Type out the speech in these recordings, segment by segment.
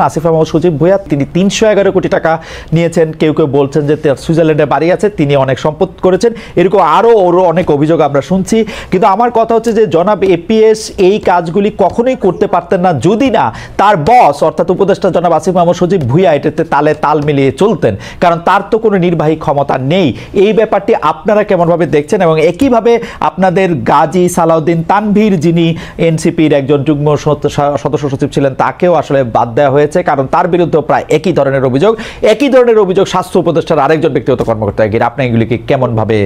আসিফ মাহমুদ সজীব ভুঁইয়া তিনি ৩১১ কোটি টাকা নিয়েছেন, কেউ কেউ বলছেন যে সুইজারল্যান্ডে বাড়ি আছে, তিনি অনেক সম্পদ করেছেন, এরকম আরও অনেক অভিযোগ আমরা শুনছি। কিন্তু আমার কথা হচ্ছে যে জনাব এপিএস এই কাজগুলি কখনোই করতে পারতেন না যদি না তার বস অর্থাৎ উপদেষ্টা জনাব আসিফ মাহমুদ সজীব ভুঁইয়া এটাতে তালে তাল মিলিয়ে চলতেন, কারণ তার তো কোনো নির্বাহী ক্ষমতা নেই। এই ব্যাপারটি আপনারা কেমনভাবে দেখছেন? এবং একইভাবে আপনাদের গাজী সালাউদ্দিন তানভীর, যিনি এনসিপির একজন যুগ্ম সদস্য সচিব ছিলেন, তাকেও আসলে বাদ দেওয়া হয়েছে, কারণ তার বিরুদ্ধে প্রায় একই ধরনের অভিযোগ স্বাস্থ্য উপদেষ্টার আরেকজন ব্যক্তিগত কর্মকর্তা গিয়ে। আপনি এগুলিকে কেমন ভাবে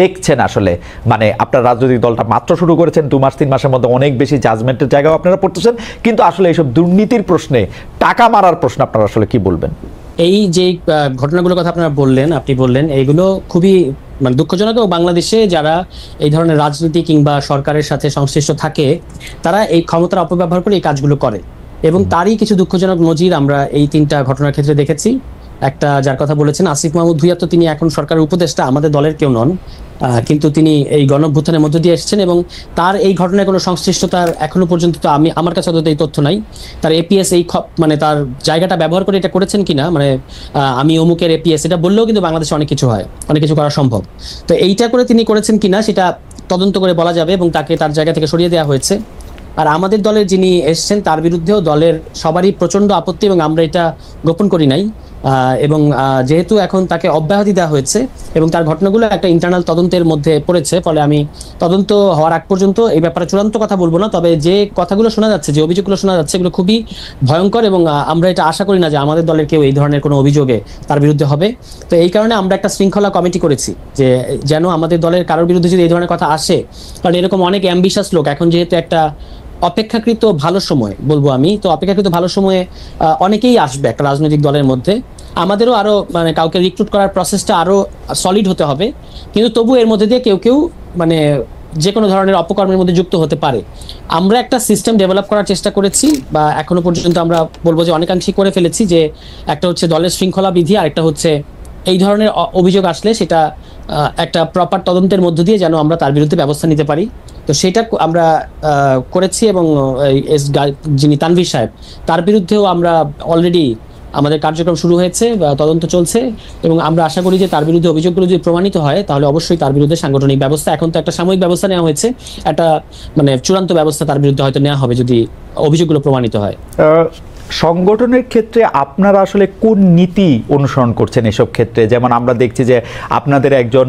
দেখছেন? আসলে মানে আপনার রাজনৈতিক দলটা মাত্র শুরু করেছেন, 2 মাস 3 মাসের মধ্যে অনেক বেশি জাজমেন্টের জায়গাও আপনারা পড়তেছেন, কিন্তু আসলে এইসব দুর্নীতির প্রশ্নে, টাকা মারার প্রশ্নে আপনারা আসলে কি বলবেন? এই যে ঘটনাগুলোর কথা আপনারা আপনি বললেন এইগুলো খুবই মানে দুঃখজনক। এবং বাংলাদেশে যারা এই ধরনের রাজনীতি কিংবা সরকারের সাথে সংশ্লিষ্ট থাকে তারা এই ক্ষমতার অপব্যবহার করে এই কাজগুলো করে, এবং তারই কিছু দুঃখজনক নজির আমরা এই 3টা ঘটনার ক্ষেত্রে দেখেছি। একটা যার কথা বলেছেন আসিফ মাহমুদ ভুঁইয়া, তো তিনি এখন সরকারের উপদেষ্টা, আমাদের দলের কেউ নন, কিন্তু তিনি এই গণঅভ্যুত্থানের মধ্য দিয়ে এসেছেন এবং তার এই ঘটনায় কোনো সংশ্লিষ্টতার এখনো পর্যন্ত তো আমার কাছে অন্তত এই তথ্য নাই। তার এপিএস এই মানে তার জায়গাটা ব্যবহার করে এটা করেছেন কিনা, মানে আমি অমুকের এপিএস এটা বললেও কিন্তু বাংলাদেশে অনেক কিছু হয়, অনেক কিছু করা সম্ভব। তো এইটা করে তিনি করেছেন কিনা সেটা তদন্ত করে বলা যাবে, এবং তাকে তার জায়গা থেকে সরিয়ে দেওয়া হয়েছে। আর আমাদের দলের যিনি এসছেন তার বিরুদ্ধেও দলের সবারই প্রচন্ড আপত্তি, এবং আমরা এটা গোপন করি নাই। এবং যেহেতু এখন তাকে অব্যাহতি দেওয়া হয়েছে এবং তার ঘটনাগুলো একটা ইন্টারনাল তদন্তের মধ্যে পড়েছে, ফলে আমি তদন্ত হওয়ার আগ পর্যন্ত এই ব্যাপারে চূড়ান্ত কথা বলবো না। তবে যে কথাগুলো শোনা যাচ্ছে, যে অভিযোগগুলো শোনা যাচ্ছে, এগুলো খুবই ভয়ঙ্কর, এবং আমরা এটা আশা করি না যে আমাদের দলের কেউ এই ধরনের কোনো অভিযোগে তার বিরুদ্ধে হবে। তো এই কারণে আমরা একটা শৃঙ্খলা কমিটি করেছি, যে যেন আমাদের দলের কারোর বিরুদ্ধে যদি এই ধরনের কথা আসে, কারণ এরকম অনেক অ্যাম্বিশাস লোক, এখন যেহেতু একটা অপেক্ষাকৃত ভালো সময় বলবো আমি, তো অপেক্ষাকৃত ভালো সময়ে অনেকেই আসবে একটা রাজনৈতিক দলের মধ্যে। আমাদেরও আরো মানে কাউকে রিক্রুট করার প্রসেসটা আরো সলিড হতে হবে, কিন্তু তবু এর মধ্যে দিয়ে কেউ মানে যে কোনো ধরনের অপকর্মের মধ্যে যুক্ত হতে পারে। আমরা একটা সিস্টেম ডেভেলপ করার চেষ্টা করেছি, বা এখনো পর্যন্ত আমরা বলবো যে অনেকাংশই করে ফেলেছি, যে একটা হচ্ছে দলের শৃঙ্খলা বিধি, আর একটা হচ্ছে এই ধরনের অভিযোগ আসলে সেটা একটা প্রপার তদন্তের মধ্য দিয়ে যেন আমরা তার বিরুদ্ধে ব্যবস্থা নিতে পারি। তো সেটা আমরা করেছি, এবং যিনি তানভীর সাহেব, তার বিরুদ্ধেও আমরা অলরেডি আমাদের কার্যক্রম শুরু হয়েছে বা তদন্ত চলছে, এবং আমরা আশা করি যে তার বিরুদ্ধে অভিযোগগুলো যদি প্রমাণিত হয় তাহলে অবশ্যই তার বিরুদ্ধে সাংগঠনিক ব্যবস্থা, এখন তো একটা সাময়িক ব্যবস্থা নেওয়া হয়েছে, একটা মানে চূড়ান্ত ব্যবস্থা তার বিরুদ্ধে হয়তো নেওয়া হবে যদি অভিযোগগুলো প্রমাণিত হয়। সংগঠনের ক্ষেত্রে আপনারা আসলে কোন নীতি অনুসরণ করছেন এসব ক্ষেত্রে? যেমন আমরা দেখছি যে আপনাদের একজন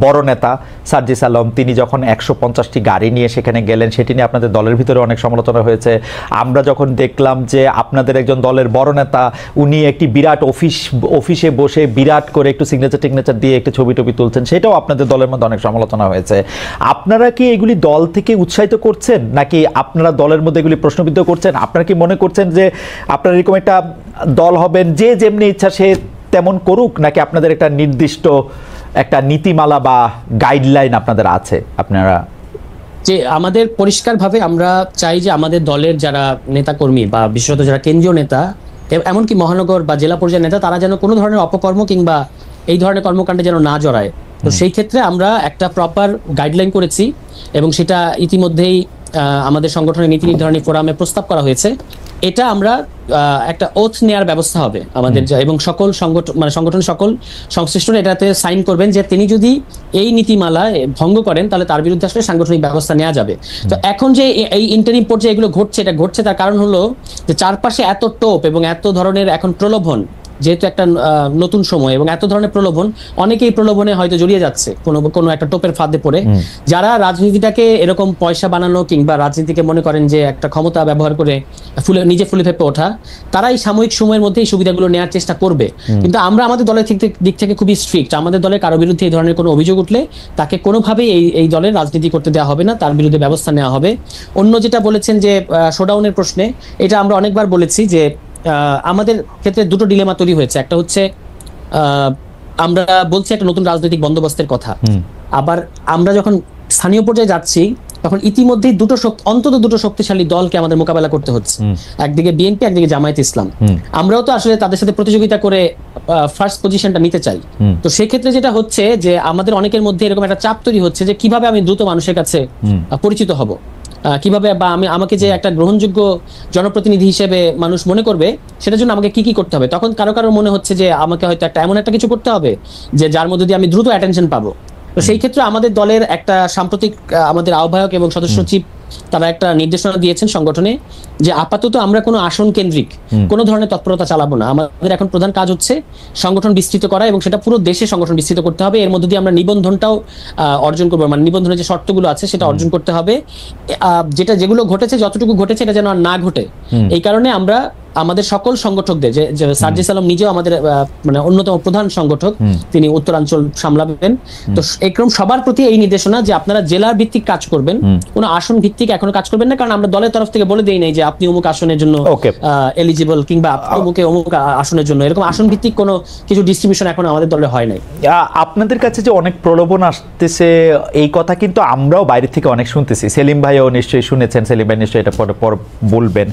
বড় নেতা সার্জিস আলম, তিনি যখন 150টি গাড়ি নিয়ে সেখানে গেলেন, সেটি নিয়ে আপনাদের দলের ভিতরে অনেক সমালোচনা হয়েছে। আমরা যখন দেখলাম যে আপনাদের একজন দলের বড় নেতা, উনি একটি বিরাট অফিসে বসে বিরাট করে একটু সিগনেচার দিয়ে একটু ছবি তুলছেন, সেটাও আপনাদের দলের মধ্যে অনেক সমালোচনা হয়েছে। আপনারা কি এগুলি দল থেকে উৎসাহিত করছেন, নাকি আপনারা দলের মধ্যে এগুলি প্রশ্নবিদ্ধ করছেন? আপনারা কি মনে করছেন যে আপনারা এরকম একটা দল হবেন যে যেমনি ইচ্ছা সে তেমন করুক, নাকি আপনাদের একটা নির্দিষ্ট একটা নীতিমালা বা গাইডলাইন আপনাদের আছে? আপনারা যে আমাদের পরিষ্কারভাবে আমরা চাই যে আমাদের দলের যারা নেতাকর্মী বা বিশেষত যারা কেন্দ্রীয় নেতা, এমনকি মহানগর বা জেলা পর্যায়ের নেতা, তারা যেন কোনো ধরনের অপকর্ম কিংবা এই ধরনের কর্মকাণ্ডে যেন না জড়ায়। তো সেই ক্ষেত্রে আমরা একটা প্রপার গাইডলাইন করেছি, এবং সেটা ইতিমধ্যেই আমাদের সংগঠনের নীতি নির্ধারণী ফোরামে প্রস্তাব করা হয়েছে। এটা আমরা একটা ওথ নেওয়ার ব্যবস্থা হবে আমাদের, এবং সকল সংগঠনের সকল সংশ্লিষ্টরা এটাতে সাইন করবেন যে তিনি যদি এই নীতিমালা ভঙ্গ করেন তাহলে তার বিরুদ্ধে আসলে সাংগঠনিক ব্যবস্থা নেওয়া যাবে। তো এখন যে এই ইন্টারিম পর্যায়ে এগুলো ঘটছে তার কারণ হলো যে চারপাশে এত টোপ এবং এত ধরনের এখন প্রলোভন, যেহেতু একটা নতুন সময় এবং এত ধরনের প্রলোভন, অনেকেই প্রলোভনে হয়তো জড়িয়ে যাচ্ছে কোনো একটা টোপের ফাঁদে পড়ে। যারা রাজনীতিটাকে এরকম পয়সা বানানো কিংবা রাজনীতিকে মনে করেন যে একটা ক্ষমতা ব্যবহার করে নিজে ফুলে ফেপে ওঠা, তারা এই সাময়িক সময়ের মধ্যে এই সুবিধাগুলো নেওয়ার চেষ্টা করবে। কিন্তু আমরা আমাদের দলের দিক থেকে খুবই স্ট্রিক্ট। আমাদের দলের কারো বিরুদ্ধে এই ধরনের কোনো অভিযোগ উঠলে তাকে কোনোভাবেই এই দলের রাজনীতি করতে দেওয়া হবে না, তার বিরুদ্ধে ব্যবস্থা নেওয়া হবে। অন্য যেটা বলেছেন যে শোডাউনের প্রশ্নে, এটা আমরা অনেকবার বলেছি যে আমাদের ক্ষেত্রে দুটো ডিলেমা তৈরি হয়েছে। একটা হচ্ছে আমরা বলছি একটা নতুন রাজনৈতিক বন্দোবস্তের কথা, আবার আমরা যখন স্থানীয় পর্যায়ে যাচ্ছি তখন ইতিমধ্যেই অন্তত দুটো শক্তিশালী দলকে আমাদের মোকাবেলা করতে হচ্ছে, একদিকে বিএনপি, একদিকে জামায়াত ইসলাম। আমরাও তো আসলে তাদের সাথে প্রতিযোগিতা করে ফার্স্ট পজিশনটা নিতে চাই। তো সেই ক্ষেত্রে যেটা হচ্ছে যে আমাদের অনেকের মধ্যে এরকম একটা চাপ তৈরি হচ্ছে যে কিভাবে আমি দ্রুত মানুষের কাছে পরিচিত হব। কিভাবে বা আমাকে যে একটা গ্রহণযোগ্য জনপ্রতিনিধি হিসেবে মানুষ মনে করবে, সেটার জন্য আমাকে কি কি করতে হবে। তখন কারো কারো মনে হচ্ছে যে আমাকে হয়তো এমন একটা কিছু করতে হবে যে যার মধ্যে দিয়ে আমি দ্রুত অ্যাটেনশন পাবো। তো সেই ক্ষেত্রে আমাদের দলের একটা সাম্প্রতিক আমাদের আহ্বায়ক এবং সদস্য সচিব তারা একটা নির্দেশনা দিয়েছেন সংগঠনে যে আপাতত আমরা কোনো আসন কেন্দ্রিক কোনো ধরনের তৎপরতা চালাবো না। আমাদের এখন প্রধান কাজ হচ্ছে সংগঠন বিস্তৃত করা, এবং সেটা পুরো দেশে সংগঠন বিস্তৃত করতে হবে। এর মধ্যে দিয়ে আমরা নিবন্ধনটাও অর্জন করবো, মানে নিবন্ধনের যে শর্তগুলো আছে সেটা অর্জন করতে হবে। যেগুলো ঘটেছে, যতটুকু ঘটেছে এটা যেন আর না ঘটে, এই কারণে আমরা আমাদের সকল সংগঠকদের যে সার্জিস আলম নিজেও আমাদের মানে অন্যতম প্রধান সংগঠক, তিনি উত্তরাঞ্চল সামলাবেন। তো একরকম সবার প্রতি এই নির্দেশনা যে আপনারা জেলা ভিত্তিক কাজ করবেন, কোনো আসন ভিত্তিক এখনো কাজ করবেন না, কারণ আমরা দলের তরফ থেকে বলে দেই নাই যে আপনি অমুক আসনের জন্য এলিজিবল কিংবা অমুক আসনের জন্য, এরকম আসন ভিত্তিক কোনো কিছু ডিস্ট্রিবিউশন এখন আমাদের দলে হয় নাই। আপনাদের কাছে যে অনেক প্রলোভন আসতেছে এই কথা কিন্তু আমরাও বাইরে থেকে অনেক শুনতেছি, সেলিম ভাইও নিশ্চয়ই শুনেছেন, সেলিম ভাই নিশ্চয়ই এটা পরে বলবেন।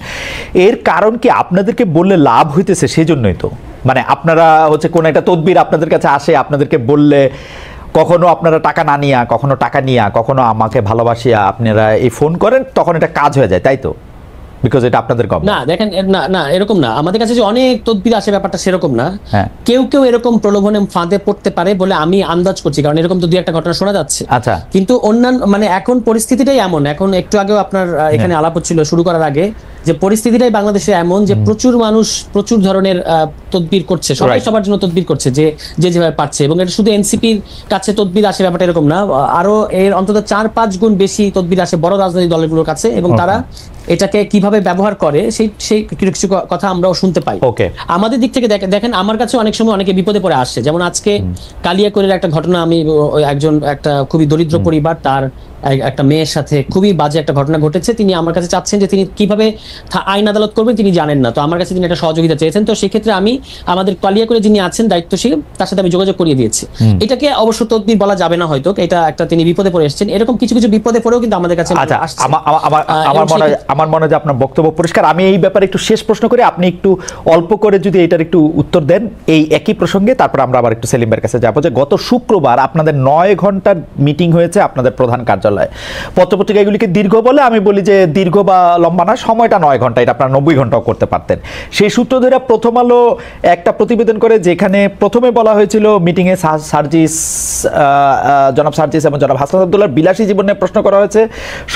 এর কারণ কি আপনাদেরকে বললে লাভ হইতেছে সেই জন্যই তো, মানে আপনারা হচ্ছে কোন একটা তদবির আপনাদের কাছে আসে, আপনাদেরকে বললে কখনো আপনারা টাকা না নিয়া, কখনো টাকা নিয়া, কখনো আমাকে ভালোবাসিয়া আপনারা এই ফোন করেন, তখন এটা কাজ হয়ে যায়, তাই তো? বিকজ এটা আপনাদের কম না, দেখেন না এরকম না, আমাদের কাছে যে অনেক তদবির আসে ব্যাপারটা সেরকম না। কেউ এরকম প্রলোভনে ফাঁদে পড়তে পারে বলে আমি আন্দাজ করছি, কারণ এরকম তো দুই একটা ঘটনা শোনা যাচ্ছে। আচ্ছা, কিন্তু অন্যান্য মানে এখন পরিস্থিতিটাই এমন, এখন একটু আগেও আপনার এখানে আলাপ হচ্ছিল শুরু করার আগে, যে পরিস্থিতিটাই বাংলাদেশে এমন যে প্রচুর মানুষ প্রচুর ধরনের তদবির করছে, সবাই সবার জন্য তদবির করছে যে যেভাবে পারছে, এবং এটা শুধু এনসিপির কাছে তদবির আসে ব্যাপারটা এরকম না, আরো এর অন্তত 4-5 গুণ বেশি তদবির আসে বড় রাজনৈতিক দলগুলোর কাছে, এবং তারা এটাকে কিভাবে ব্যবহার করে সেই কিছু কথা আমরাও শুনতে পাই। আমাদের দিক থেকে দেখেন, আমার কাছে অনেক সময় অনেকে বিপদে পড়ে আসছে, যেমন আজকে কালিয়াকৈরের একটা ঘটনা, আমি একটা খুবই দরিদ্র পরিবার, তার একটা মেয়ের সাথে খুবই বাজে একটা ঘটনা ঘটেছে, তিনি আমার কাছে চাচ্ছেন যে তিনি কিভাবে আইন আদালত করবেন তিনি জানেন না, তো আমার কাছে তিনি একটা সহযোগিতা চেয়েছেন। তো সেক্ষেত্রে আমি আমাদের কালিয়াকৈরে যিনি আছেন দায়িত্বশীল, তার সাথে আমি যোগাযোগ করিয়ে দিয়েছি। এটাকে অবশ্য তদবির বলা যাবে না, হয়তো এটা একটা তিনি বিপদে পড়ে এসেছেন, এরকম কিছু বিপদে পড়েও কিন্তু আমাদের কাছে আমার মনে হয় আপনার বক্তব্য পরিষ্কার। আমি এই ব্যাপারে একটু শেষ প্রশ্ন করি, আপনি একটু অল্প করে যদি এটার একটু উত্তর দেন এই একই প্রসঙ্গে, তারপর আমরা আবার একটু সেলিম ভাইয়ের কাছে যাবো। যে গত শুক্রবার আপনাদের 9 ঘন্টার মিটিং হয়েছে আপনাদের প্রধান কার্যালয়ে, পত্রপত্রিকা এগুলিকে দীর্ঘ বলে, আমি বলি যে দীর্ঘ বা লম্বা না, সময়টা 9 ঘন্টা, এটা আপনারা 90 ঘন্টাও করতে পারতেন। সেই সূত্র ধরে প্রথম আলো একটা প্রতিবেদন করে, যেখানে প্রথমে বলা হয়েছিল মিটিংয়ে জনাব সার্জিস এবং জনাব হাসনাত আব্দুল্লাহর বিলাসী জীবন নিয়ে প্রশ্ন করা হয়েছে।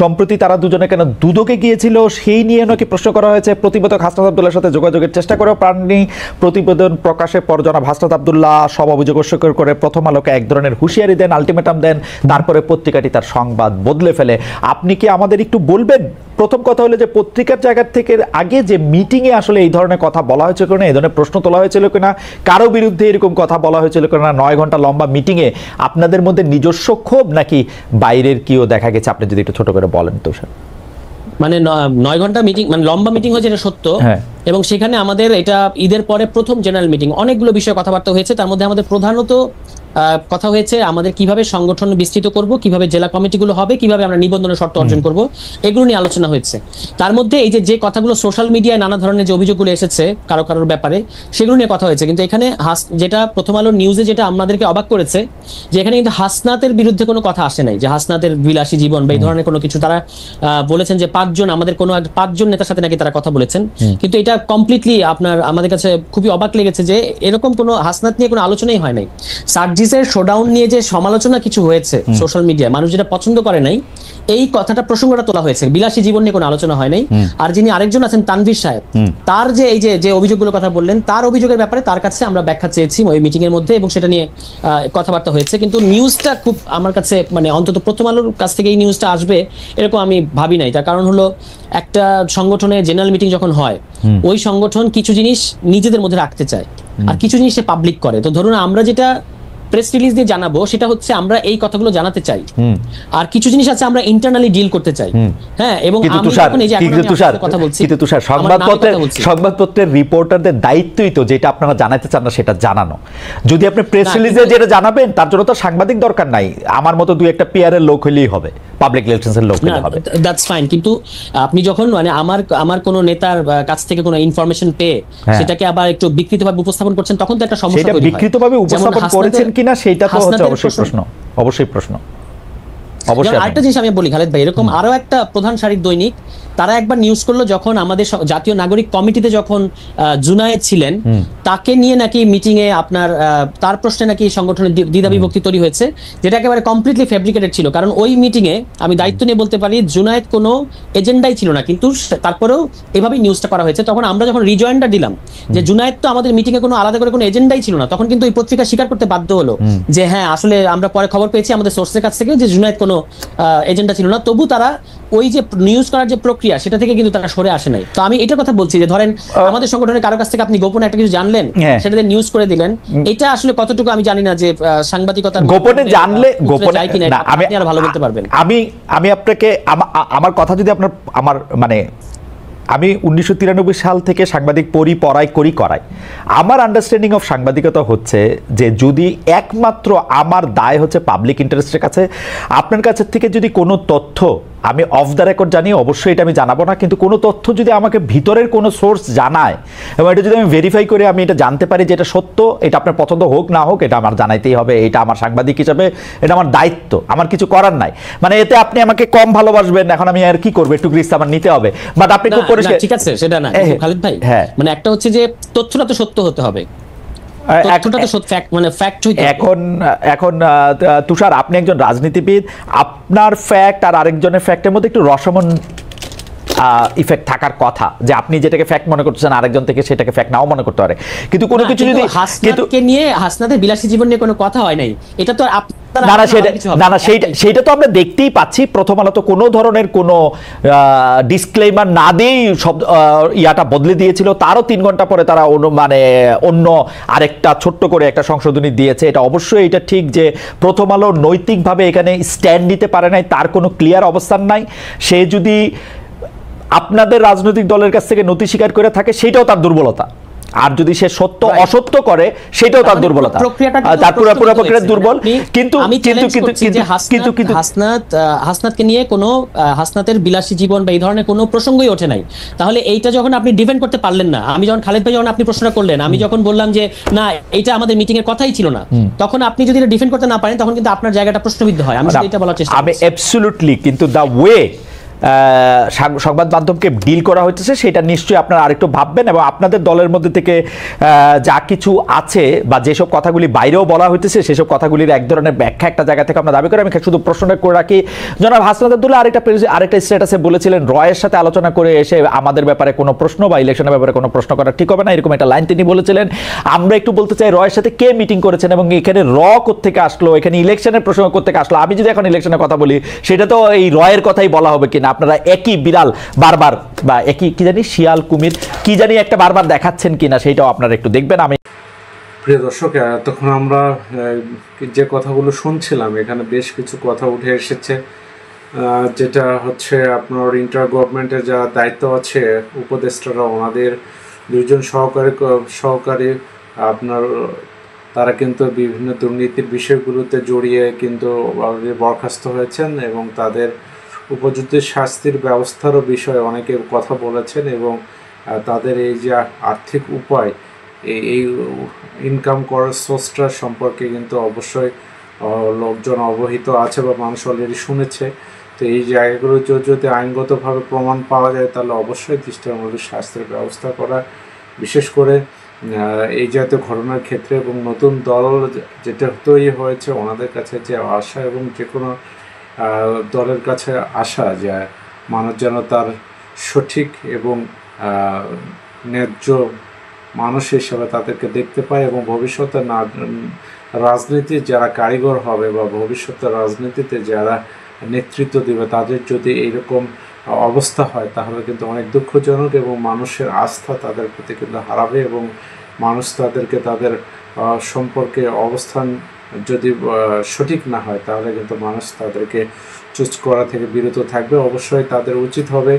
সম্প্রতি তারা দুজনে কেন দুদকে গিয়েছিল সেই নিয়ে নাকি প্রশ্ন করা হয়েছে। প্রতিবেদক হাসনাত আব্দুল্লাহর সাথে যোগাযোগের চেষ্টা করেও পাননি। প্রতিবেদন প্রকাশের পর জনাব হাসনাত আব্দুল্লাহ সব অভিযোগ অস্বীকার করে প্রথম আলোকে এক ধরনের হুঁশিয়ারি দেন, আলটিমেটাম দেন, তারপরে পত্রিকাটি তার সংবাদ বদলে ফেলে। আপনি কি আমাদের একটু বলবেন, প্রথম কথা হলো যে পত্রিকার জায়গা থেকে আগে যে মিটিংয়ে আসলে এই ধরনের কথা বলা হয়েছিল কিনা, এই ধরনের প্রশ্ন তোলা হয়েছিল কিনা, কারো বিরুদ্ধে এরকম কথা বলা হয়েছিল কিনা 9 ঘন্টা লম্বা মিটিংয়ে, আপনাদের মধ্যে নিজস্ব ক্ষোভ নাকি বাইরের কিও দেখা গেছে, আপনি যদি একটু ছোট করে বলেন তো। মানে 9 ঘন্টা মিটিং, মানে লম্বা মিটিং হয়েছে এটা সত্য, এবং সেখানে আমাদের এটা ঈদের পরে প্রথম জেনারেল মিটিং, অনেকগুলো বিষয়ে কথাবার্তা হয়েছে। তার মধ্যে আমাদের প্রধানত কথা হয়েছে আমাদের কিভাবে সংগঠন বিস্তৃত করব, কিভাবে জেলা কমিটিগুলো হবে, কিভাবে আমরা নিবন্ধনের শর্ত অর্জন করব, এগুলো নিয়ে আলোচনা হয়েছে। তার মধ্যে এই যে কথাগুলো সোশ্যাল মিডিয়ায় নানা ধরনের যে অভিযোগগুলো এসেছে কারোর ব্যাপারে, সেগুলো নিয়ে কথা হয়েছে। কিন্তু এখানে যেটা প্রথম আলোর নিউজে যেটা আমাদেরকে অবাক করেছে, যে এখানে কিন্তু হাসনাতের বিরুদ্ধে কোনো কথা আসে নাই, যে হাসনাতের বিলাসী জীবন বা এই ধরনের কোনো কিছু। তারা বলেছেন যে 5 জন, আমাদের কোনো 5 জন নেতার সাথে নাকি তারা কথা বলেছেন, কিন্তু এটা কমপ্লিটলি আমাদের কাছে খুবই অবাক লেগেছে যে এরকম কোনো হাসনাত নিয়ে কোনো আলোচনাই হয় নাই। সার্জিসের শোডাউন নিয়ে যে সমালোচনা কিছু হয়েছে সোশ্যাল মিডিয়ায়, মানুষ যেটা পছন্দ করে নাই, এই কথাটা প্রসঙ্গটা তোলা হয়েছে, বিলাসী জীবন নিয়ে কোনো আলোচনা হয় নাই। আর যিনি আরেকজন আছেন তানভীর সাহেব, তার যে এই যে অভিযোগগুলোর কথা বললেন, তার অভিযোগের ব্যাপারে তার কাছে আমরা ব্যাখ্যা চেয়েছি ওই মিটিং এর মধ্যে, এবং সেটা নিয়ে কথাবার্তা হয়েছে। কিন্তু নিউজটা খুব আমার কাছে, মানে অন্তত প্রথম আলোর কাছ থেকে এই নিউজটা আসবে এরকম আমি ভাবি নাই। তার কারণ হলো, একটা সংগঠনের জেনারেল মিটিং যখন হয়, ওই সংগঠন কিছু জিনিস নিজেদের মধ্যে রাখতে চায়, আর কিছু জিনিস পাবলিক করে। তো ধরুন আমরা যেটা প্রেস রিলিজ দিয়ে জানাবো সেটা হচ্ছে আমরা এই কথাগুলো জানাতে চাই, আর কিছু জিনিস আছে আমরা ইন্টারনালি ডিল করতে চাই। হ্যাঁ, এবং আমি যখন এই যে কথা বলছি, কিন্তু তুষার, সংবাদপত্রের রিপোর্টারদের দায়িত্বই তো যেটা আপনারা জানাতে চান না সেটা জানানো। যদি আপনি প্রেস রিলিজে যেটা জানাবেন, তার জন্য তো সাংবাদিক দরকার নাই, আমার মতো দুই একটা পিআর-এর লোক হলেই হবে, পাবলিক রিলেশনসের লোক হলেই হবে। That's fine. কিন্তু আপনি যখন মানে আমার কোনো নেতার কাছ থেকে কোনো ইনফরমেশন পেয়ে সেটাকে আবার একটু বিকৃতভাবে উপস্থাপন করছেন, তখন তো একটা সমস্যা তৈরি হয়। বিকৃতভাবে উপস্থাপন করেছেন কিনা সেটা তো হচ্ছে অবশ্যই প্রশ্ন। অবশ্যই। আরেকটা জিনিস আমি বলি খালেদ ভাই, এরকম আরো একটা প্রধান সারির দৈনিক তারা একবার নিউজ করলো যখন আমাদের জাতীয় নাগরিক কমিটিতে যখন জুনায়েদ ছিলেন, তাকে নিয়ে নাকি মিটিং এ আপনার তার প্রশ্নে নাকি সংগঠনের দ্বিধা বিভক্তি তৈরি হয়েছে, যেটা একেবারে কমপ্লিটলি ফেব্রিকেটেড ছিল। কারণ ওই মিটিং এ আমি দায়িত্ব নিয়ে বলতে পারি জুনায়েদ কোনো এজেন্ডাই ছিল না, কিন্তু তারপরেও এভাবেই নিউজটা করা হয়েছে। তখন আমরা যখন রিজয়েন্ডার দিলাম যে জুনায়েদ তো আমাদের মিটিং এ কোনো আলাদা করে কোনো এজেন্ডাই ছিল না, তখন কিন্তু ওই পত্রিকা স্বীকার করতে বাধ্য হলো যে হ্যাঁ আসলে আমরা পরে খবর পেয়েছি আমাদের সোর্সের কাছ থেকে যে জুনায়েদ কোনো এজেন্ডা ছিল না। তবু তারা ওই যে নিউজ করার যে প্রক্রিয়া সেটা থেকে কিন্তু তারা সরে আসে নাই। তো আমি এটা কথা বলছি যে ধরেন আমাদের সংগঠনের কারো কাছ থেকে আপনি গোপনে একটা কিছু জানলেন, সেটাতে নিউজ করে দিলেন, এটা আসলে কতটুকু আমি জানি না যে সাংবাদিকতার গোপনে জানলে গোপনে না, আপনি আর ভালো বলতে পারবেন। আমি আপনাকে আমার কথা যদি আপনার আমার মানে আমি 1993 সাল থেকে সাংবাদিক করাই। আমার আন্ডারস্ট্যান্ডিং অফ সাংবাদিকতা হচ্ছে যে যদি একমাত্র আমার দায় হচ্ছে পাবলিক ইন্টারেস্টের কাছে, আপনার কাছে থেকে যদি কোনো তথ্য আমি অফ দ্য রেকর্ড জানি, অবশ্যই এটা আমি জানাবো না, কিন্তু কোনো তথ্য যদি আমাকে ভিতরের কোনো সোর্স জানায় এবং এটা যদি আমি ভেরিফাই করে আমি এটা জানতে পারি যে এটা সত্য, এটা আপনার পছন্দ হোক না হোক এটা আমার জানাইতেই হবে। এটা আমার সাংবাদিক হিসাবে এটা আমার দায়িত্ব, আমার কিছু করার নাই। মানে এতে আপনি আমাকে কম ভালোবাসবেন, এখন আমি আর কি করবো, একটু রিস্ক আমার নিতে হবে। বাট আপনি খুব পরিষ্কার, ঠিক আছে সেটা না খালিদ ভাই, মানে একটা হচ্ছে যে তথ্যটা তো সত্য হতে হবে। এখন তুষার, আপনি একজন রাজনীতিবিদ, আপনার ফ্যাক্ট আর আরেকজনের ফ্যাক্টের মধ্যে একটু রসমন ইফেক্ট থাকার কথা, যে আপনি যেটাকে ফ্যাক্ট মনে করতেছেন আরেকজন থেকে সেটাকে ফ্যাক্ট নাও মনে করতে পারে। কিন্তু কোনো কিছু যদি হাসনাতকে নিয়ে, হাসনাতের বিলাসী জীবন নিয়ে কোনো কথা হয় নাই, এটা তো সেইটা তো আমরা দেখতেই পাচ্ছি। প্রথম আলো তো কোনো ধরনের কোনো ডিসক্লেইমার না দিয়েই সব ইয়াটা বদলে দিয়েছিল, তারও 3 ঘন্টা পরে তারা মানে অন্য আরেকটা ছোট্ট করে একটা সংশোধনী দিয়েছে। এটা অবশ্যই এটা ঠিক যে প্রথম আলো নৈতিকভাবে এখানে স্ট্যান্ড নিতে পারে নাই, তার কোনো ক্লিয়ার অবস্থান নাই। সে যদি আপনাদের রাজনৈতিক দলের কাছ থেকে নথি স্বীকার করে থাকে সেটাও তার দুর্বলতা, আর যদি সে সত্য অসত্য করে সেটাও তার দুর্বলতা, তার পুরো প্রক্রিয়া দুর্বল। কিন্তু হাসনাতকে নিয়ে কোনো হাসনাতের বিলাসী জীবন বা এই ধরনের কোনো প্রসঙ্গই ওঠে নাই। তাহলে এইটা যখন আপনি ডিফেন্ড করতে পারলেন না, আমি যখন খালেদ ভাই যখন আপনি প্রশ্ন করলেন, আমি যখন বললাম যে না এটা আমাদের মিটিং এর কথাই ছিল না, তখন আপনি যদি এটা ডিফেন্ড করতে না পারেন তখন কিন্তু আপনার জায়গাটা প্রশ্নবিদ্ধ হয়। আমি এটা বলার চেষ্টা করছি। আমি অ্যাবসলিউটলি, কিন্তু দ্য ওয়ে সংবাদ মাধ্যমকে ডিল করা হচ্ছে সেটা নিশ্চয়ই আপনারা আরেকটু ভাববেন, এবং আপনাদের দলের মধ্যে থেকে যা কিছু আছে বা যেসব কথাগুলি বাইরেও বলা হইতেছে সেসব কথাগুলির এক ধরনের ব্যাখ্যা একটা জায়গা থেকে আমরা দাবি করি। আমি শুধু প্রশ্নটা করে রাখি, জনাব হাসনাত আব্দুল্লাহ আরেকটা স্ট্যাটাসে বলেছিলেন রয়ের সাথে আলোচনা করে এসে আমাদের ব্যাপারে কোনো প্রশ্ন বা ইলেকশনের ব্যাপারে কোনো প্রশ্ন করা ঠিক হবে না, এরকম একটা লাইন তিনি বলেছিলেন। আমরা একটু বলতে চাই রয়ের সাথে কে মিটিং করেছেন এবং এখানে কোত্থেকে আসলো, এখানে ইলেকশনের প্রসঙ্গ কোত্থেকে আসলো। আমি যদি এখন ইলেকশনের কথা বলি সেটা তো এই রয়ের কথাই বলা হবে কিনা, আপনারা একই বিড়াল বারবার বা একই কি জানি শিয়াল কুমির কি জানি একটা বারবার দেখাচ্ছেন কিনা সেটাও আপনারা একটু দেখবেন। আমি প্রিয় দর্শক, তখন আমরা যে কথাগুলো শুনছিলাম এখানে বেশ কিছু কথা উঠে এসেছে, যেটা হচ্ছে আপনার ইন্টার গভর্নমেন্টের যারা দায়িত্ব আছে উপদেষ্টারা, ওনাদের 2 জন সহকারী আপনার তারা কিন্তু বিভিন্ন দুর্নীতির বিষয়গুলোতে জড়িয়ে কিন্তু বরখাস্ত হয়েছেন এবং তাদের উপযুক্ত শাস্তির ব্যবস্থারও বিষয়ে অনেকে কথা বলেছেন, এবং তাদের এই যে আর্থিক উপায়, এই ইনকাম করার সোর্সটা সম্পর্কে কিন্তু অবশ্যই লোকজন অবহিত আছে বা মানুষ অলরেডি শুনেছে। তো এই জায়গাগুলো যদি আইনগতভাবে প্রমাণ পাওয়া যায় তাহলে অবশ্যই দৃষ্টান্তমূলক শাস্তির ব্যবস্থা করা, বিশেষ করে এই জাতীয় ঘটনার ক্ষেত্রে। এবং নতুন দল যেটা তৈরি হয়েছে ওনাদের কাছে যে আশা, এবং যে কোনো দলের কাছে আশা যে মানুষ যেন তার সঠিক এবং ন্যায্য মানুষ হিসেবে তাদেরকে দেখতে পায়, এবং ভবিষ্যতে রাজনীতির যারা কারিগর হবে বা ভবিষ্যতে রাজনীতিতে যারা নেতৃত্ব দেবে তাদের যদি এইরকম অবস্থা হয় তাহলে কিন্তু অনেক দুঃখজনক, এবং মানুষের আস্থা তাদের প্রতি কিন্তু হারাবে, এবং মানুষ তাদেরকে তাদের সম্পর্কে অবস্থান যদি সঠিক না হয় তাহলে কিন্তু মানুষ তাদেরকে চুজ করা থেকে বিরত থাকবে। অবশ্যই তাদের উচিত হবে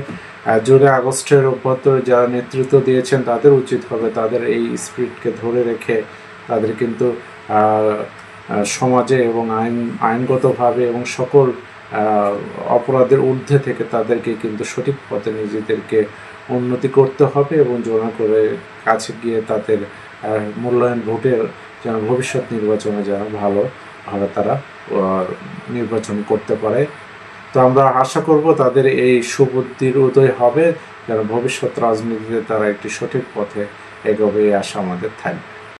জুলাই আগস্টের অভ্যন্তরে যারা নেতৃত্ব দিয়েছেন তাদের উচিত হবে তাদের এই স্পিরিটকে ধরে রেখে তাদের কিন্তু সমাজে এবং আইনগতভাবে এবং সকল অপরাধের ঊর্ধ্বে থেকে তাদেরকে কিন্তু সঠিক পথে নিজেদেরকে উন্নতি করতে হবে, এবং জনগণের কাছে গিয়ে তাদের মূল্যায়ন ভোটের যেন ভবিষ্যৎ নির্বাচনে যেন ভালো ভাবে তারা নির্বাচন করতে পারে। তো আমরা আশা করব তাদের এই সুবুদ্ধির উদয় হবে, যেন ভবিষ্যৎ রাজনীতিতে তারা একটি সঠিক পথে এগোবে, এই আশা আমাদের থাকবে।